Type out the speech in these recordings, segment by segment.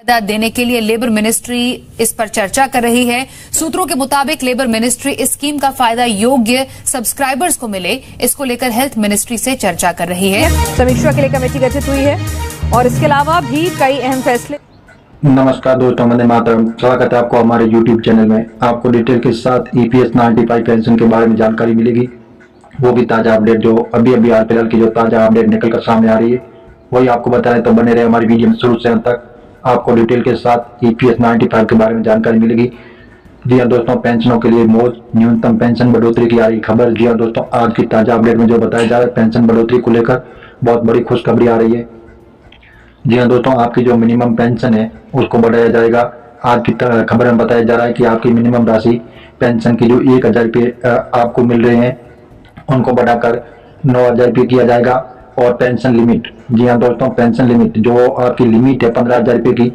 देने के लिए लेबर मिनिस्ट्री इस पर चर्चा कर रही है। सूत्रों के मुताबिक लेबर मिनिस्ट्री इस स्कीम का फायदा योग्य सब्सक्राइबर्स को मिले, इसको लेकर हेल्थ मिनिस्ट्री से चर्चा कर रही है। समीक्षा के लिए कमेटी गठित हुई है और इसके अलावा भी कई अहम फैसले। नमस्कार दोस्तों, वंदे मातरम। स्वागत है आपको हमारे YouTube चैनल में। आपको डिटेल के साथ EPS 95 पेंशन के बारे में जानकारी मिलेगी, वो भी ताजा अपडेट जो अभी हाल फिलहाल की जो ताजा अपडेट निकल कर सामने आ रही है वही आपको बताएं, तो बने रहे हमारी वीडियो में शुरू से अंत तक। आपको डिटेल के साथ EPS 95 के बारे में जानकारी मिलेगी। जी हाँ दोस्तों, पेंशनों के लिए मौज, न्यूनतम पेंशन बढ़ोतरी की आ रही खबर। जी हाँ दोस्तों, आज की ताजा अपडेट में जो बताया जा रहा है पेंशन बढ़ोतरी को लेकर बहुत बड़ी खुशखबरी आ रही है। जी हाँ दोस्तों, आपकी जो मिनिमम पेंशन है उसको बढ़ाया जाएगा। आज की खबर में बताया जा रहा है कि आपकी मिनिमम राशि पेंशन की जो 1000 रुपये आपको मिल रहे हैं उनको बढ़ाकर 9000 रुपये किया जाएगा। और पेंशन लिमिट, जी हाँ दोस्तों, पेंशन लिमिट जो आपकी लिमिट है 15000 रुपये की,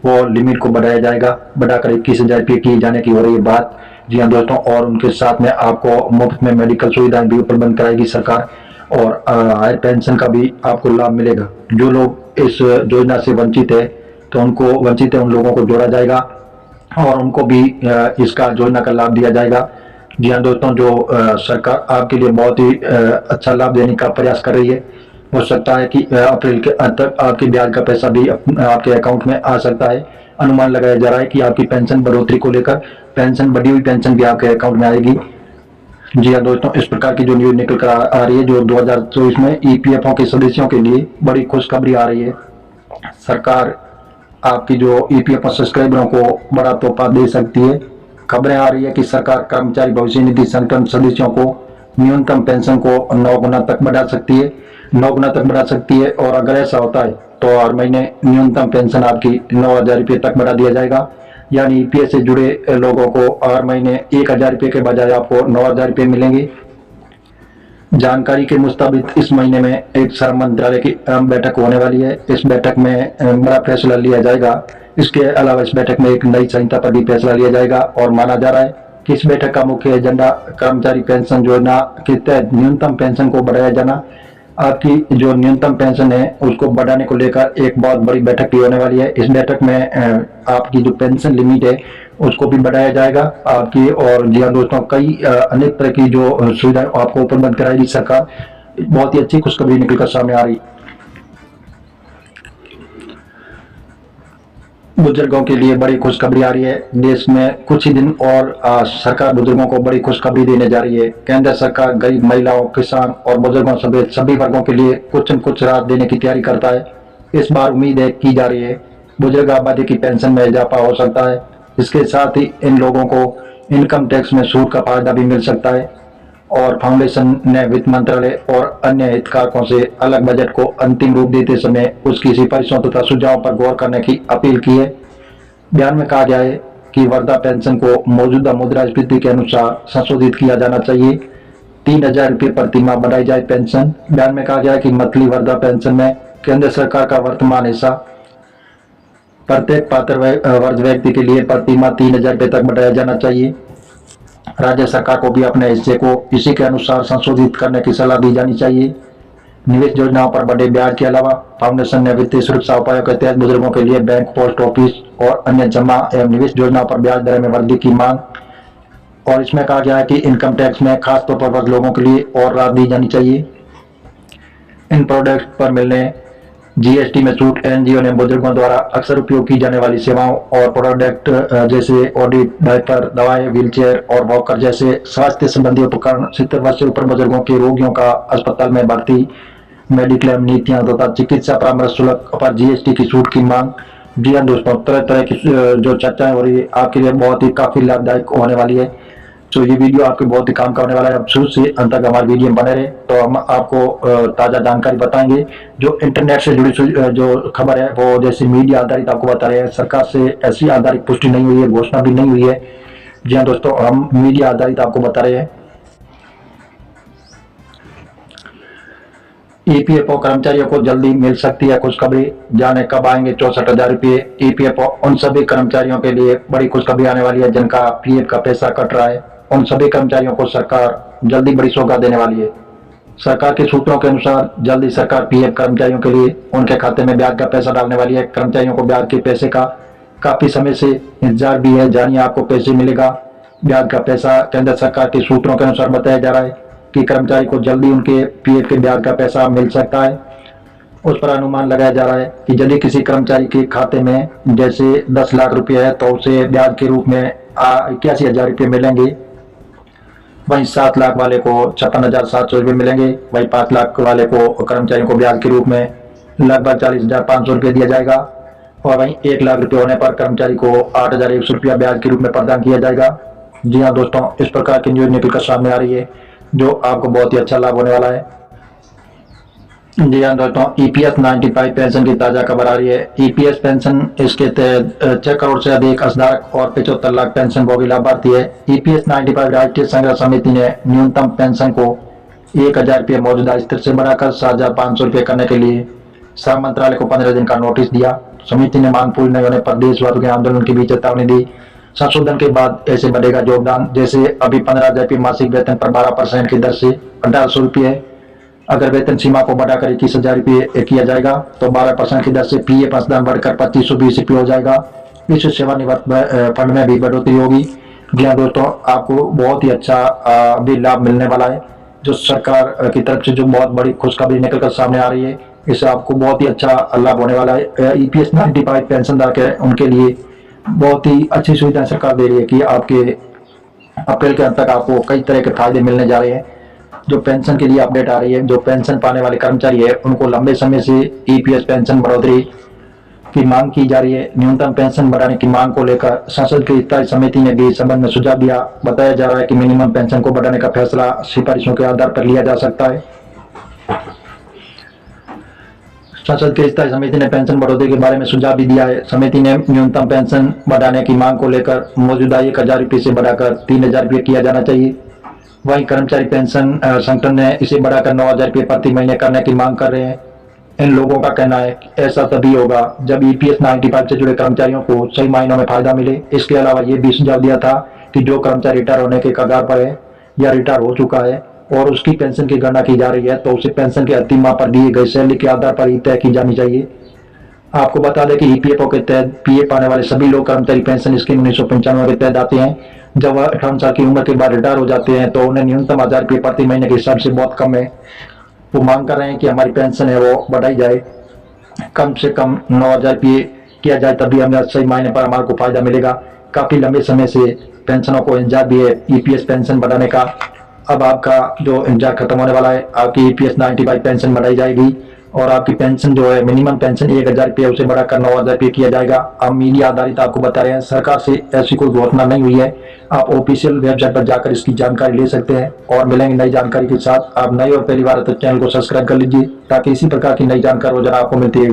वो लिमिट को बढ़ाया जाएगा, बढ़ाकर 21000 रुपये किए जाने की हो रही है बात। जी हाँ दोस्तों, और उनके साथ में आपको मुफ्त में मेडिकल सुविधाएं भी प्रबंध कराएगी सरकार और हायर पेंशन का भी आपको लाभ मिलेगा। जो लोग इस योजना से वंचित है तो उन लोगों को जोड़ा जाएगा और उनको भी इसका योजना का लाभ दिया जाएगा। जी हाँ दोस्तों, जो सरकार आपके लिए बहुत ही अच्छा लाभ देने का प्रयास कर रही है। हो सकता है कि अप्रैल के अंत तक आपके ब्याज का पैसा भी आपके अकाउंट में आ सकता है। अनुमान लगाया जा रहा है कि आपकी पेंशन बढ़ोतरी को लेकर बढ़ी हुई पेंशन भी आपके अकाउंट में आएगी। जी हाँ दोस्तों, इस प्रकार की जो न्यूज निकल कर आ रही है जो 2024 में EPFO के सदस्यों के लिए बड़ी खुशखबरी आ रही है। सरकार आपकी जो EPFO सब्सक्राइबरों को बड़ा तोहफा दे सकती है। खबरें आ रही है कि सरकार कर्मचारी भविष्य निधि संगठन सदस्यों को न्यूनतम पेंशन को 9 गुना तक बढ़ा सकती है और अगर ऐसा होता है तो हर महीने न्यूनतम पेंशन आपकी 9000 रुपये तक बढ़ा दिया जाएगा। यानी EPS से जुड़े लोगों को हर महीने 1000 रुपये के बजाय आपको 9000 रुपये मिलेंगे। जानकारी के मुताबिक इस महीने में एक श्रम मंत्रालय की अहम बैठक होने वाली है। इस बैठक में बड़ा फैसला लिया जाएगा। इसके अलावा इस बैठक में एक नई संहिता पर भी फैसला लिया जाएगा और माना जा रहा है कि इस बैठक का मुख्य एजेंडा कर्मचारी पेंशन योजना के तहत न्यूनतम पेंशन को बढ़ाया जाना। आपकी जो न्यूनतम पेंशन है उसको बढ़ाने को लेकर एक बहुत बड़ी बैठक भी होने वाली है। इस बैठक में आपकी जो पेंशन लिमिट है उसको भी बढ़ाया जाएगा आपकी। और जी हाँ दोस्तों, कई अनेक तरह की जो सुविधाएं आपको प्रबंध कराएगी सरकार। बहुत ही अच्छी खुशखबरी निकलकर सामने आ रही। बुजुर्गों के लिए बड़ी खुशखबरी आ रही है। देश में कुछ ही दिन और सरकार बुजुर्गों को बड़ी खुशखबरी देने जा रही है। केंद्र सरकार गरीब महिलाओं, किसान और बुजुर्गों समेत सभी वर्गों के लिए कुछ न कुछ राहत देने की तैयारी करता है। इस बार उम्मीद है की जा रही है बुजुर्ग आबादी की पेंशन में इजाफा हो सकता है। इसके साथ ही इन लोगों को इनकम टैक्स में छूट का फायदा भी मिल सकता है। और फाउंडेशन ने वित्त मंत्रालय और अन्य हितधारकों से अलग बजट को अंतिम रूप देते समय उसकी सिफारिशों तथा सुझावों पर गौर करने की अपील की है। बयान में कहा गया है कि वृद्धा पेंशन को मौजूदा मुद्रास्फीति के अनुसार संशोधित किया जाना चाहिए। 3000 रुपये प्रति माह बढ़ाई जाए पेंशन। बयान में कहा गया है कि मंथली वृद्धा पेंशन में केंद्र सरकार का वर्तमान हिस्सा प्रत्येक पात्र वर्ग व्यक्ति के लिए प्रति माह 3000 रुपये तक बढ़ाया जाना चाहिए। राज्य सरकार को भी अपने हिस्से को इसी के अनुसार संशोधित करने की सलाह दी जानी चाहिए। निवेश योजनाओं पर बढ़े ब्याज के अलावा फाउंडेशन ने वित्तीय सुरक्षा उपायों के तहत बुजुर्गों के लिए बैंक, पोस्ट ऑफिस और अन्य जमा एवं निवेश योजनाओं पर ब्याज दर में वृद्धि की मांग। और इसमें कहा गया है कि इनकम टैक्स में खासतौर पर वर्ग लोगों के लिए और राहत दी जानी चाहिए। इन प्रोडक्ट पर मिलने GST में छूट NGO ने बुजुर्गों द्वारा अक्सर उपयोग की जाने वाली सेवाओं और प्रोडक्ट जैसे ऑडिट, डायपर, दवाएं, व्हीलचेयर और वॉकर जैसे स्वास्थ्य संबंधी उपकरण 70 वर्ष से ऊपर बुजुर्गों के रोगियों का अस्पताल में भर्ती, मेडिक्लेम नीतियां तथा चिकित्सा परामर्श शुल्क पर GST की छूट की मांग। जी हाँ दोस्तों, तरह तरह की जो चर्चाएं हो रही है आपके लिए बहुत ही काफी लाभदायक होने वाली है। तो ये वीडियो आपके बहुत ही काम का होने वाला है। अब शुरू से अंत तक हमारे वीडियो में बने रहे तो हम आपको ताज़ा जानकारी बताएंगे। जो इंटरनेट से जुड़ी जो खबर है वो जैसे मीडिया आधारित आपको बता रहे हैं। सरकार से ऐसी आधारित पुष्टि नहीं हुई है, घोषणा भी नहीं हुई है। जी हाँ दोस्तों, हम मीडिया आधारित आपको बता रहे हैं। EPFO कर्मचारियों को जल्दी मिल सकती है खुशखबरी। जाने कब आएंगे 64,000 रुपये। EPFO उन सभी कर्मचारियों के लिए बड़ी खुशखबरी आने वाली है जिनका PF का पैसा कट रहा है। उन सभी कर्मचारियों को सरकार जल्दी बड़ी सौगात देने वाली है। सरकार के सूत्रों के अनुसार जल्दी सरकार पीएफ कर्मचारियों के लिए उनके खाते में ब्याज का पैसा डालने वाली है। कर्मचारियों को ब्याज के पैसे का काफी समय से इंतजार भी है। जानिए आपको पैसे मिलेगा ब्याज का पैसा। केंद्र सरकार के सूत्रों के अनुसार बताया जा रहा है कि कर्मचारी को जल्दी उनके पीएफ के ब्याज का पैसा मिल सकता है। उस पर अनुमान लगाया जा रहा है कि यदि किसी कर्मचारी के खाते में जैसे 10 लाख रुपए है तो उसे ब्याज के रूप में 81,000 रुपये मिलेंगे। वहीं 7 लाख वाले को 56,700 रुपये मिलेंगे। वहीं 5 लाख वाले को कर्मचारियों को ब्याज के रूप में लगभग 40,500 रुपये दिया जाएगा। और वहीं 1 लाख रुपये होने पर कर्मचारी को 8,100 रुपया ब्याज के रूप में प्रदान किया जाएगा। जी हाँ दोस्तों, इस प्रकार की न्यूज निकलकर सामने आ रही है जो आपको बहुत ही अच्छा लाभ होने वाला है। जी हाँ दोस्तों, ईपीएस 95 पेंशन की ताजा खबर आ रही है। ईपीएस पेंशन इसके तहत 6 करोड़ से अधिक असधारक और 75 लाख पेंशन भोगी लाभार्थी है। ईपीएस 95 राष्ट्रीय संग्रह समिति ने न्यूनतम पेंशन को 1,000 रुपये मौजूदा स्तर से बढ़ाकर 7,500 रुपये करने के लिए श्रम मंत्रालय को 15 दिन का नोटिस दिया। समिति ने मांग पूरी नहीं होने पर देशवासियों के आंदोलन के बीच चेतावनी दी। संशोधन के बाद ऐसे बढ़ेगा योगदान। जैसे अभी 15,000 रुपये मासिक वेतन पर 12% की दर से 1,800 रुपये है। अगर वेतन सीमा को बढ़ाकर 21,000 रुपये किया जाएगा तो 12% की दर से पीएफ अंशदान बढ़कर 2,520 रुपये हो जाएगा। इससे सेवानिवृत्त फंड में भी बढ़ोतरी होगी। जी हाँ दोस्तों, आपको बहुत ही अच्छा भी लाभ मिलने वाला है। जो सरकार की तरफ से जो बहुत बड़ी खुशखबरी निकलकर सामने आ रही है, इससे आपको बहुत ही अच्छा लाभ होने वाला है। ईपीएस 95 पेंशनधारक है उनके लिए बहुत ही अच्छी सुविधा सरकार दे रही है कि आपके अप्रैल के अंत तक आपको कई तरह के फायदे मिलने जा रहे हैं। जो पेंशन के लिए अपडेट आ रही है, जो पेंशन पाने वाले कर्मचारी है उनको लंबे समय से ईपीएस पेंशन बढ़ोतरी की मांग की जा रही है। न्यूनतम पेंशन बढ़ाने की मांग को लेकर संसद की स्थायी समिति ने भी इस संबंध में सुझाव दिया। बताया जा रहा है कि मिनिमम पेंशन को बढ़ाने का फैसला सिफारिशों के आधार पर लिया जा सकता है। संसद की स्थायी समिति ने पेंशन बढ़ोतरी के बारे में सुझाव भी दिया है। समिति ने न्यूनतम पेंशन बढ़ाने की मांग को लेकर मौजूदा 1,000 रुपये से बढ़ाकर 3,000 रुपये किया जाना चाहिए। वहीं कर्मचारी पेंशन संगठन ने इसे बढ़ाकर 9,000 रुपये प्रति महीने करने की मांग कर रहे हैं। इन लोगों का कहना है कि ऐसा तभी होगा जब ईपीएस 95 से जुड़े कर्मचारियों को सही मायनों में फायदा मिले। इसके अलावा ये भी सुझाव दिया था कि जो कर्मचारी रिटायर होने के कगार पर है या रिटायर हो चुका है और उसकी पेंशन की गणना की जा रही है तो उसे पेंशन के अंतिम माह पर दिए गए सैलरी के आधार पर ही तय की जानी चाहिए। आपको बता दें कि ईपीएफओ के तहत पीएफ पाने वाले सभी लोग कर्मचारी पेंशन स्कीम 1995 के तहत आते हैं। जब वह 58 साल की उम्र के बाद रिटायर हो जाते हैं तो उन्हें न्यूनतम 1,000 रुपये प्रति महीने के हिसाब से बहुत कम है। वो मांग कर रहे हैं कि हमारी पेंशन है वो बढ़ाई जाए, कम से कम 9,000 रुपये किया जाए, तभी हमें सही मायने पर हमारे को फायदा मिलेगा। काफी लंबे समय से पेंशनों को इंतजार भी है ईपीएस पेंशन बढ़ाने का। अब आपका जो इंतजार खत्म होने वाला है। आपकी ईपीएस 95 पेंशन बढ़ाई जाएगी और आपकी पेंशन जो है मिनिमम पेंशन 1,000 रुपये उसे बढ़ाकर 9,000 रुपये किया जाएगा। अब मीडिया आधारित आपको बता रहे हैं, सरकार से ऐसी कोई घोषणा नहीं हुई है। आप ऑफिशियल वेबसाइट पर जाकर इसकी जानकारी ले सकते हैं और मिलेंगे नई जानकारी के साथ। आप नए और पहली बार तो चैनल को सब्सक्राइब कर लीजिए ताकि इसी प्रकार की नई जानकारी रोजाना आपको मिलती है।